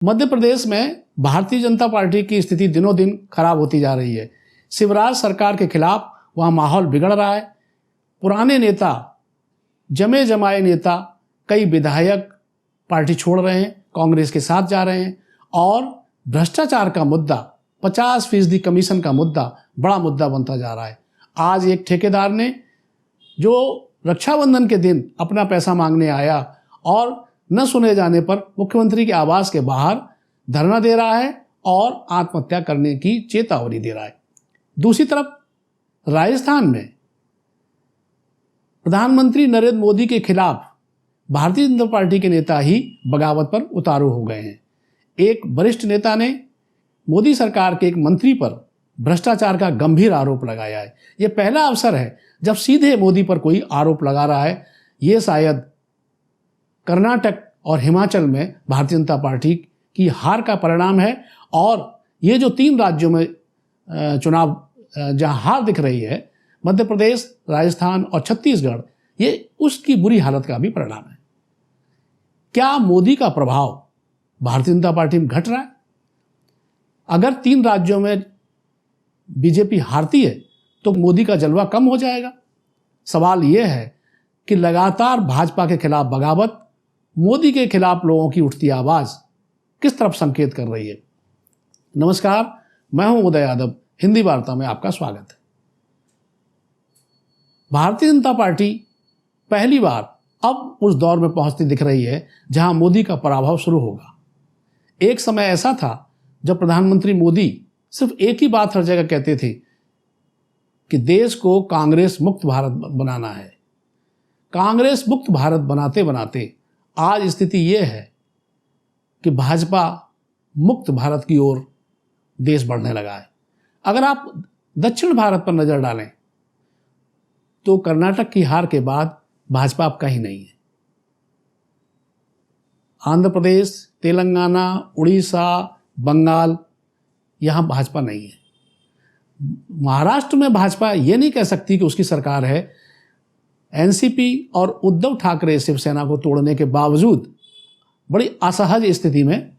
मध्य प्रदेश में भारतीय जनता पार्टी की स्थिति दिनों दिन खराब होती जा रही है। शिवराज सरकार के खिलाफ वहाँ माहौल बिगड़ रहा है। पुराने नेता, जमे जमाए नेता, कई विधायक पार्टी छोड़ रहे हैं, कांग्रेस के साथ जा रहे हैं और भ्रष्टाचार का मुद्दा, 50% कमीशन का मुद्दा बड़ा मुद्दा बनता जा रहा है। आज एक ठेकेदार ने जो रक्षाबंधन के दिन अपना पैसा मांगने आया और न सुने जाने पर मुख्यमंत्री के आवास के बाहर धरना दे रहा है और आत्महत्या करने की चेतावनी दे रहा है। दूसरी तरफ राजस्थान में प्रधानमंत्री नरेंद्र मोदी के खिलाफ भारतीय जनता पार्टी के नेता ही बगावत पर उतारू हो गए हैं। एक वरिष्ठ नेता ने मोदी सरकार के एक मंत्री पर भ्रष्टाचार का गंभीर आरोप लगाया है। यह पहला अवसर है जब सीधे मोदी पर कोई आरोप लगा रहा है। ये शायद कर्नाटक और हिमाचल में भारतीय जनता पार्टी की हार का परिणाम है और ये जो 3 राज्यों में चुनाव जहां हार दिख रही है, मध्य प्रदेश, राजस्थान और छत्तीसगढ़, ये उसकी बुरी हालत का भी परिणाम है। क्या मोदी का प्रभाव भारतीय जनता पार्टी में घट रहा है? अगर 3 राज्यों में बीजेपी हारती है तो मोदी का जलवा कम हो जाएगा। सवाल यह है कि लगातार भाजपा के खिलाफ बगावत, मोदी के खिलाफ लोगों की उठती आवाज किस तरफ संकेत कर रही है। नमस्कार, मैं हूं उदय यादव, हिंदी वार्ता में आपका स्वागत है। भारतीय जनता पार्टी पहली बार अब उस दौर में पहुंचती दिख रही है जहां मोदी का पराभव शुरू होगा। एक समय ऐसा था जब प्रधानमंत्री मोदी सिर्फ एक ही बात हर जगह कहते थे कि देश को कांग्रेस मुक्त भारत बनाना है। कांग्रेस मुक्त भारत बनाते बनाते आज स्थिति यह है कि भाजपा मुक्त भारत की ओर देश बढ़ने लगा है। अगर आप दक्षिण भारत पर नजर डालें तो कर्नाटक की हार के बाद भाजपा अब कहीं नहीं है। आंध्र प्रदेश, तेलंगाना, उड़ीसा, बंगाल, यहां भाजपा नहीं है। महाराष्ट्र में भाजपा ये नहीं कह सकती कि उसकी सरकार है। एनसीपी और उद्धव ठाकरे शिवसेना को तोड़ने के बावजूद बड़ी असहज स्थिति में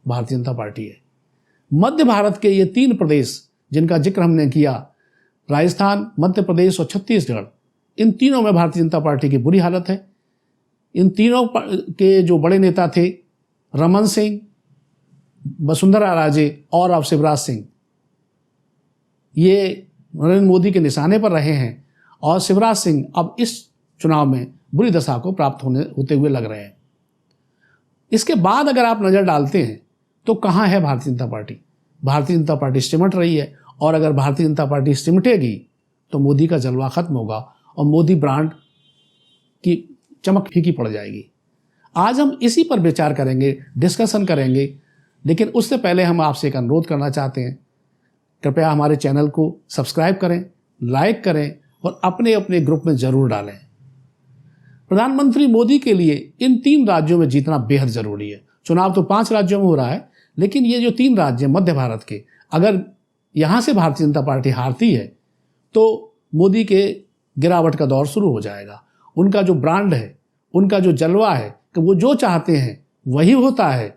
भारतीय जनता पार्टी है। मध्य भारत के ये 3 प्रदेश जिनका जिक्र हमने किया, राजस्थान, मध्य प्रदेश और छत्तीसगढ़, इन तीनों में भारतीय जनता पार्टी की बुरी हालत है। इन तीनों के जो बड़े नेता थे, रमन सिंह, वसुंधरा राजे और अब शिवराज सिंह, ये नरेंद्र मोदी के निशाने पर रहे हैं और शिवराज सिंह अब इस चुनाव में बुरी दशा को प्राप्त होते हुए लग रहे हैं। इसके बाद अगर आप नज़र डालते हैं तो कहाँ है भारतीय जनता पार्टी? भारतीय जनता पार्टी सिमट रही है और अगर भारतीय जनता पार्टी सिमटेगी तो मोदी का जलवा खत्म होगा और मोदी ब्रांड की चमक फीकी पड़ जाएगी। आज हम इसी पर विचार करेंगे, डिस्कशन करेंगे, लेकिन उससे पहले हम आपसे एक अनुरोध करना चाहते हैं। कृपया हमारे चैनल को सब्सक्राइब करें, लाइक करें और अपने अपने ग्रुप में जरूर डालें। प्रधानमंत्री मोदी के लिए इन 3 राज्यों में जीतना बेहद जरूरी है। चुनाव तो 5 राज्यों में हो रहा है, लेकिन ये जो 3 राज्य मध्य भारत के, अगर यहां से भारतीय जनता पार्टी हारती है तो मोदी के गिरावट का दौर शुरू हो जाएगा। उनका जो ब्रांड है, उनका जो जलवा है कि वो जो चाहते हैं वही होता है।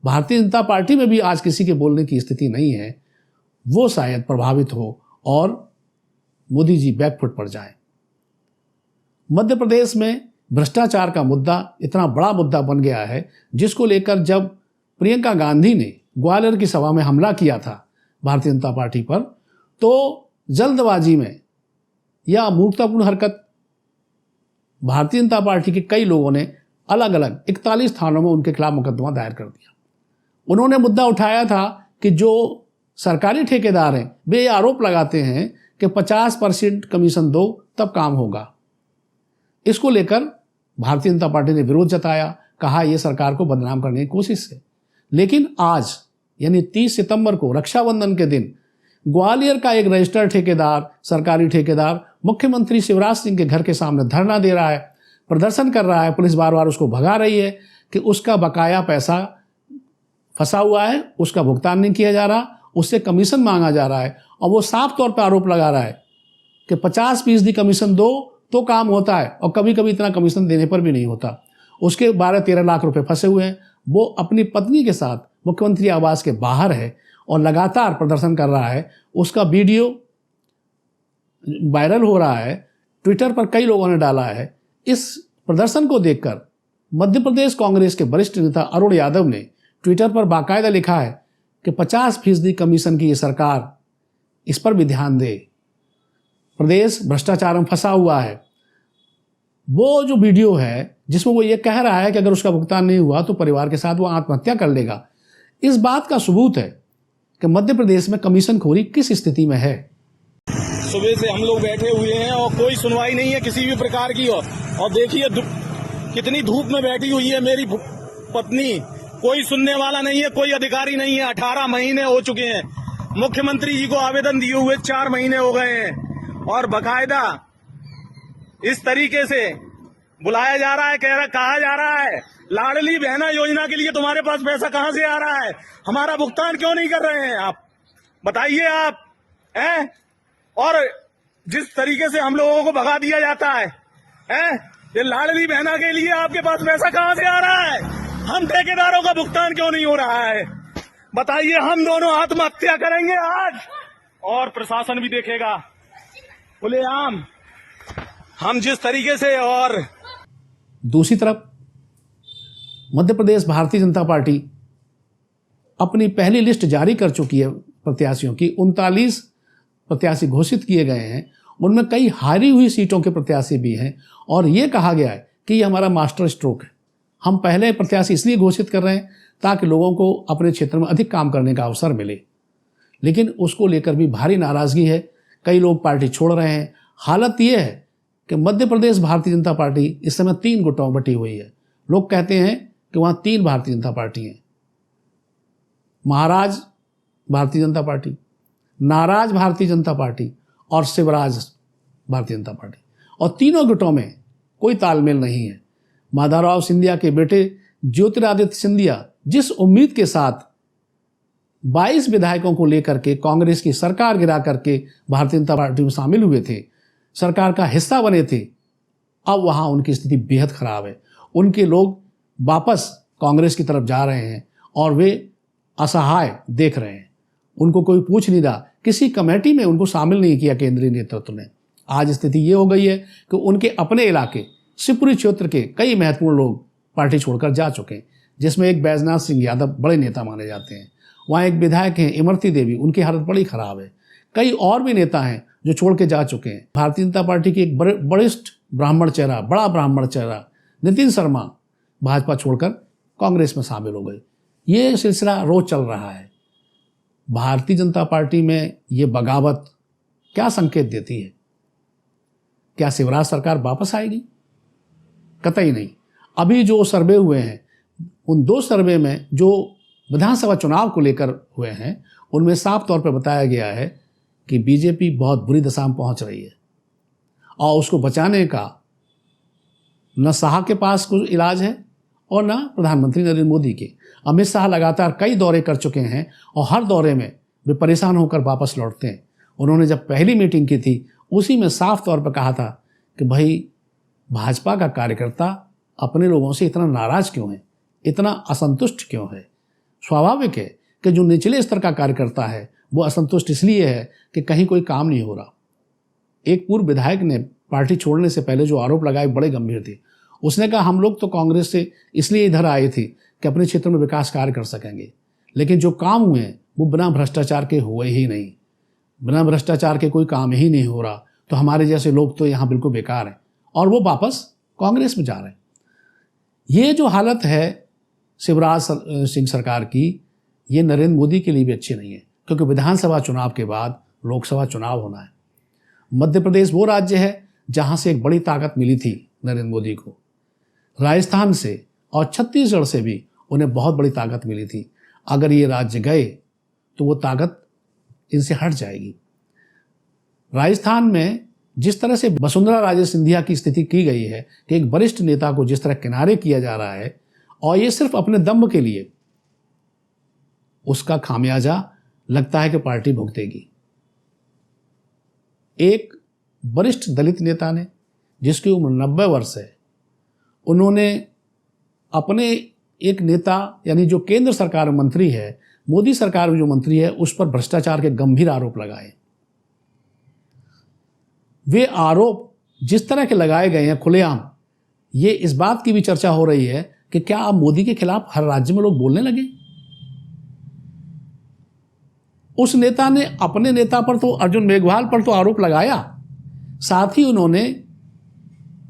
भारतीय जनता पार्टी में भी आज किसी के बोलने की स्थिति नहीं है। वो शायद प्रभावित हो और मोदी जी बैकफुट पर जाए। मध्य प्रदेश में भ्रष्टाचार का मुद्दा इतना बड़ा मुद्दा बन गया है, जिसको लेकर जब प्रियंका गांधी ने ग्वालियर की सभा में हमला किया था भारतीय जनता पार्टी पर, तो जल्दबाजी में यह मूर्खतापूर्ण हरकत भारतीय जनता पार्टी के कई लोगों ने अलग अलग 41 थानों में उनके खिलाफ मुकदमा दायर कर दिया। उन्होंने मुद्दा उठाया था कि जो सरकारी ठेकेदार हैं वे ये आरोप लगाते हैं कि 50% कमीशन दो तब काम होगा। इसको लेकर भारतीय जनता पार्टी ने विरोध जताया, कहा यह सरकार को बदनाम करने की कोशिश है। लेकिन आज यानी 30 सितंबर को रक्षाबंधन के दिन ग्वालियर का एक रजिस्टर्ड ठेकेदार, सरकारी ठेकेदार, मुख्यमंत्री शिवराज सिंह के घर के सामने धरना दे रहा है, प्रदर्शन कर रहा है। पुलिस बार बार उसको भगा रही है कि उसका बकाया पैसा फंसा हुआ है, उसका भुगतान नहीं किया जा रहा, उससे कमीशन मांगा जा रहा है और वो साफ तौर पर आरोप लगा रहा है कि 50% कमीशन दो तो काम होता है और कभी कभी इतना कमीशन देने पर भी नहीं होता। उसके 12-13 लाख रुपए फंसे हुए हैं। वो अपनी पत्नी के साथ मुख्यमंत्री आवास के बाहर है और लगातार प्रदर्शन कर रहा है। उसका वीडियो वायरल हो रहा है, ट्विटर पर कई लोगों ने डाला है। इस प्रदर्शन को देखकर मध्य प्रदेश कांग्रेस के वरिष्ठ नेता अरुण यादव ने ट्विटर पर बाकायदा लिखा है कि 50% कमीशन की ये सरकार, इस पर भी ध्यान दे, प्रदेश भ्रष्टाचार में फंसा हुआ है। वो जो वीडियो है जिसमें वो ये कह रहा है कि अगर उसका भुगतान नहीं हुआ तो परिवार के साथ वो आत्महत्या कर लेगा, इस बात का सबूत है कि मध्य प्रदेश में कमीशन खोरी किस स्थिति में है। सुबह से हम लोग बैठे हुए हैं और कोई सुनवाई नहीं है किसी भी प्रकार की। और देखिए कितनी धूप में बैठी हुई है मेरी पत्नी, कोई सुनने वाला नहीं है, कोई अधिकारी नहीं है। 18 महीने हो चुके हैं, मुख्यमंत्री जी को आवेदन दिए हुए 4 महीने हो गए हैं और बकायदा इस तरीके से बुलाया जा रहा है, कहा जा रहा है लाडली बहना योजना के लिए तुम्हारे पास पैसा कहां से आ रहा है, हमारा भुगतान क्यों नहीं कर रहे हैं आप, बताइए आप हैं। और जिस तरीके से हम लोगों को भगा दिया जाता है, ये लाडली बहना के लिए आपके पास पैसा कहां से आ रहा है, हम ठेकेदारों का भुगतान क्यों नहीं हो रहा है, बताइए। हम दोनों आत्महत्या करेंगे आज और प्रशासन भी देखेगा खुलेआम हम जिस तरीके से। और दूसरी तरफ मध्य प्रदेश भारतीय जनता पार्टी अपनी पहली लिस्ट जारी कर चुकी है प्रत्याशियों की। 39 प्रत्याशी घोषित किए गए हैं, उनमें कई हारी हुई सीटों के प्रत्याशी भी हैं और ये कहा गया है कि ये हमारा मास्टर स्ट्रोक है। हम पहले प्रत्याशी इसलिए घोषित कर रहे हैं ताकि लोगों को अपने क्षेत्र में अधिक काम करने का अवसर मिले, लेकिन उसको लेकर भी भारी नाराजगी है। कई लोग पार्टी छोड़ रहे हैं। हालत ये है कि मध्य प्रदेश भारतीय जनता पार्टी इस समय 3 गुटों में बटी हुई है। लोग कहते हैं कि वहाँ 3 भारतीय जनता पार्टी हैं, महाराज भारतीय जनता पार्टी, नाराज भारतीय जनता पार्टी और शिवराज भारतीय जनता पार्टी, और तीनों गुटों में कोई तालमेल नहीं है। माधवराव सिंधिया के बेटे ज्योतिरादित्य सिंधिया जिस उम्मीद के साथ 22 विधायकों को लेकर के कांग्रेस की सरकार गिरा करके भारतीय जनता पार्टी में शामिल हुए थे, सरकार का हिस्सा बने थे, अब वहां उनकी स्थिति बेहद खराब है। उनके लोग वापस कांग्रेस की तरफ जा रहे हैं और वे असहाय देख रहे हैं। उनको कोई पूछ नहीं रहा, किसी कमेटी में उनको शामिल नहीं किया केंद्रीय नेतृत्व ने। आज स्थिति ये हो गई है कि उनके अपने इलाके शिवपुरी क्षेत्र के कई महत्वपूर्ण लोग पार्टी छोड़कर जा चुके हैं, जिसमें एक बैजनाथ सिंह यादव बड़े नेता माने जाते हैं। वहाँ एक विधायक हैं इमरती देवी, उनकी हालत बड़ी खराब है। कई और भी नेता हैं जो छोड़ के जा चुके हैं। भारतीय जनता पार्टी के एक वरिष्ठ ब्राह्मण चेहरा, बड़ा ब्राह्मण चेहरा नितिन शर्मा भाजपा छोड़कर कांग्रेस में शामिल हो गए। ये सिलसिला रोज चल रहा है। भारतीय जनता पार्टी में ये बगावत क्या संकेत देती है? क्या शिवराज सरकार वापस आएगी? कतई नहीं। अभी जो सर्वे हुए हैं, उन 2 सर्वे में जो विधानसभा चुनाव को लेकर हुए हैं, उनमें साफ तौर पर बताया गया है कि बीजेपी बहुत बुरी दशा में पहुंच रही है और उसको बचाने का न शाह के पास कोई इलाज है और न प्रधानमंत्री नरेंद्र मोदी के। अमित शाह लगातार कई दौरे कर चुके हैं और हर दौरे में वे परेशान होकर वापस लौटते हैं। उन्होंने जब पहली मीटिंग की थी, उसी में साफ तौर पर कहा था कि भाई भाजपा का कार्यकर्ता अपने लोगों से इतना नाराज क्यों है, इतना असंतुष्ट क्यों है। स्वाभाविक है कि जो निचले स्तर का कार्यकर्ता है वो असंतुष्ट इसलिए है कि कहीं कोई काम नहीं हो रहा। एक पूर्व विधायक ने पार्टी छोड़ने से पहले जो आरोप लगाए बड़े गंभीर थे। उसने कहा हम लोग तो कांग्रेस से इसलिए इधर आए थे कि अपने क्षेत्र में विकास कार्य कर सकेंगे, लेकिन जो काम हुए हैं वो बिना भ्रष्टाचार के हुए ही नहीं। बिना भ्रष्टाचार के कोई काम ही नहीं हो रहा, तो हमारे जैसे लोग तो यहाँ बिल्कुल बेकार हैं, और वो वापस कांग्रेस में जा रहे हैं। ये जो हालत है शिवराज सिंह सरकार की, ये नरेंद्र मोदी के लिए भी अच्छी नहीं है, क्योंकि विधानसभा चुनाव के बाद लोकसभा चुनाव होना है। मध्य प्रदेश वो राज्य है जहाँ से एक बड़ी ताकत मिली थी नरेंद्र मोदी को। राजस्थान से और छत्तीसगढ़ से भी उन्हें बहुत बड़ी ताकत मिली थी। अगर ये राज्य गए तो वो ताकत इनसे हट जाएगी। राजस्थान में जिस तरह से वसुंधरा राजे सिंधिया की स्थिति की गई है कि एक वरिष्ठ नेता को जिस तरह किनारे किया जा रहा है, और ये सिर्फ अपने दम्भ के लिए, उसका खामियाजा लगता है कि पार्टी भुगतेगी। एक वरिष्ठ दलित नेता ने, जिसकी उम्र 90 वर्ष है, उन्होंने अपने एक नेता यानी जो केंद्र सरकार में मंत्री है, मोदी सरकार में जो मंत्री है, उस पर भ्रष्टाचार के गंभीर आरोप लगाए। वे आरोप जिस तरह के लगाए गए हैं खुलेआम, ये इस बात की भी चर्चा हो रही है कि क्या अब मोदी के खिलाफ हर राज्य में लोग बोलने लगे। उस नेता ने अपने नेता पर तो, अर्जुन मेघवाल पर तो आरोप लगाया, साथ ही उन्होंने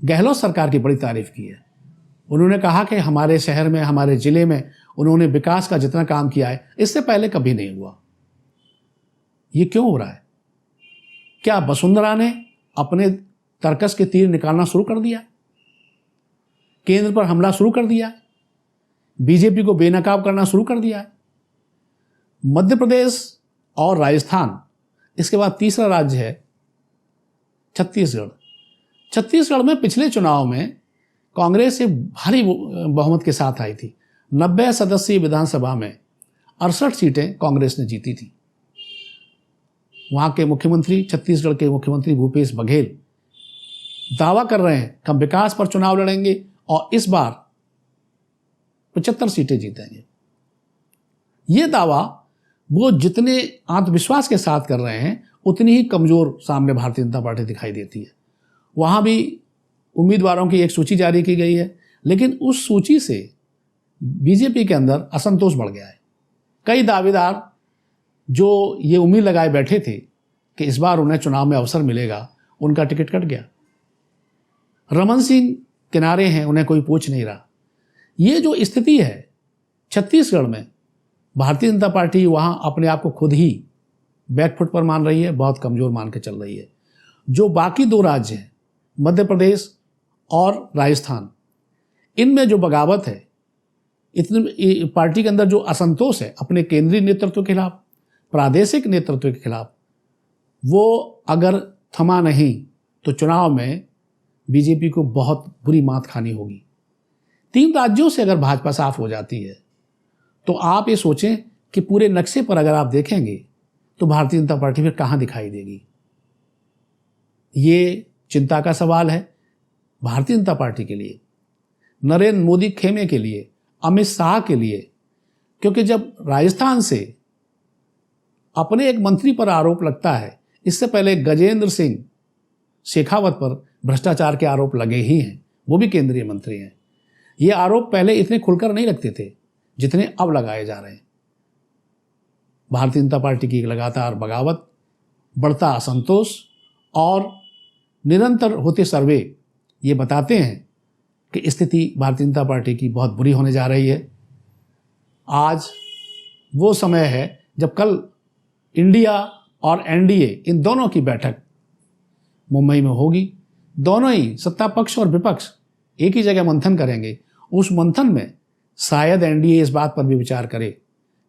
गहलोत सरकार की बड़ी तारीफ की है। उन्होंने कहा कि हमारे शहर में, हमारे जिले में उन्होंने विकास का जितना काम किया है इससे पहले कभी नहीं हुआ। ये क्यों हो रहा है? क्या वसुंधरा ने अपने तर्कस के तीर निकालना शुरू कर दिया? केंद्र पर हमला शुरू कर दिया है? बीजेपी को बेनकाब करना शुरू कर दिया है? मध्य प्रदेश और राजस्थान, इसके बाद तीसरा राज्य है छत्तीसगढ़। छत्तीसगढ़ में पिछले चुनाव में कांग्रेस से भारी बहुमत के साथ आई थी। 90 सदस्यीय विधानसभा में 68 सीटें कांग्रेस ने जीती थी। वहां के मुख्यमंत्री, छत्तीसगढ़ के मुख्यमंत्री भूपेश बघेल दावा कर रहे हैं कि हम विकास पर चुनाव लड़ेंगे और इस बार 75 सीटें जीतेंगे। ये दावा वो जितने आत्मविश्वास के साथ कर रहे हैं, उतनी ही कमजोर सामने भारतीय जनता पार्टी दिखाई देती है। वहां भी उम्मीदवारों की एक सूची जारी की गई है, लेकिन उस सूची से बीजेपी के अंदर असंतोष बढ़ गया है। कई दावेदार जो ये उम्मीद लगाए बैठे थे कि इस बार उन्हें चुनाव में अवसर मिलेगा, उनका टिकट कट गया। रमन सिंह किनारे हैं, उन्हें कोई पूछ नहीं रहा। ये जो स्थिति है छत्तीसगढ़ में, भारतीय जनता पार्टी वहां अपने आप को खुद ही बैकफुट पर मान रही है, बहुत कमजोर मान के चल रही है। जो बाकी दो राज्य हैं, मध्य प्रदेश और राजस्थान, इनमें जो बगावत है, इतनी पार्टी के अंदर जो असंतोष है अपने केंद्रीय नेतृत्व के खिलाफ, प्रादेशिक नेतृत्व के खिलाफ, वो अगर थमा नहीं तो चुनाव में बीजेपी को बहुत बुरी मात खानी होगी। 3 राज्यों से अगर भाजपा साफ हो जाती है तो आप ये सोचें कि पूरे नक्शे पर अगर आप देखेंगे तो भारतीय जनता पार्टी फिर कहाँ दिखाई देगी। ये चिंता का सवाल है भारतीय जनता पार्टी के लिए, नरेंद्र मोदी खेमे के लिए, अमित शाह के लिए, क्योंकि जब राजस्थान से अपने एक मंत्री पर आरोप लगता है, इससे पहले गजेंद्र सिंह शेखावत पर भ्रष्टाचार के आरोप लगे ही हैं, वो भी केंद्रीय मंत्री हैं। ये आरोप पहले इतने खुलकर नहीं लगते थे जितने अब लगाए जा रहे हैं। भारतीय जनता पार्टी की लगातार बगावत, बढ़ता असंतोष और निरंतर होते सर्वे ये बताते हैं कि स्थिति भारतीय जनता पार्टी की बहुत बुरी होने जा रही है। आज वो समय है जब कल इंडिया और एनडीए, इन दोनों की बैठक मुंबई में होगी। दोनों ही सत्ता पक्ष और विपक्ष एक ही जगह मंथन करेंगे। उस मंथन में शायद एनडीए इस बात पर भी विचार करे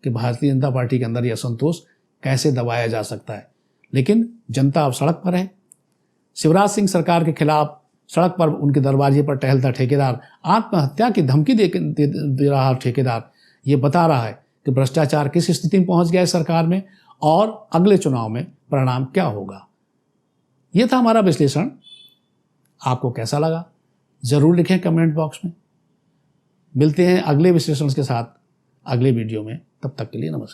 कि भारतीय जनता पार्टी के अंदर यह असंतोष कैसे दबाया जा सकता है। लेकिन जनता अब सड़क पर है। शिवराज सिंह सरकार के खिलाफ सड़क पर उनके दरवाजे पर टहलता ठेकेदार, आत्महत्या की धमकी दे रहा ठेकेदार, ये बता रहा है कि भ्रष्टाचार किस स्थिति में पहुंच गया है सरकार में और अगले चुनाव में परिणाम क्या होगा। यह था हमारा विश्लेषण। आपको कैसा लगा जरूर लिखें कमेंट बॉक्स में। मिलते हैं अगले विश्लेषण के साथ अगले वीडियो में। तब तक के लिए नमस्कार।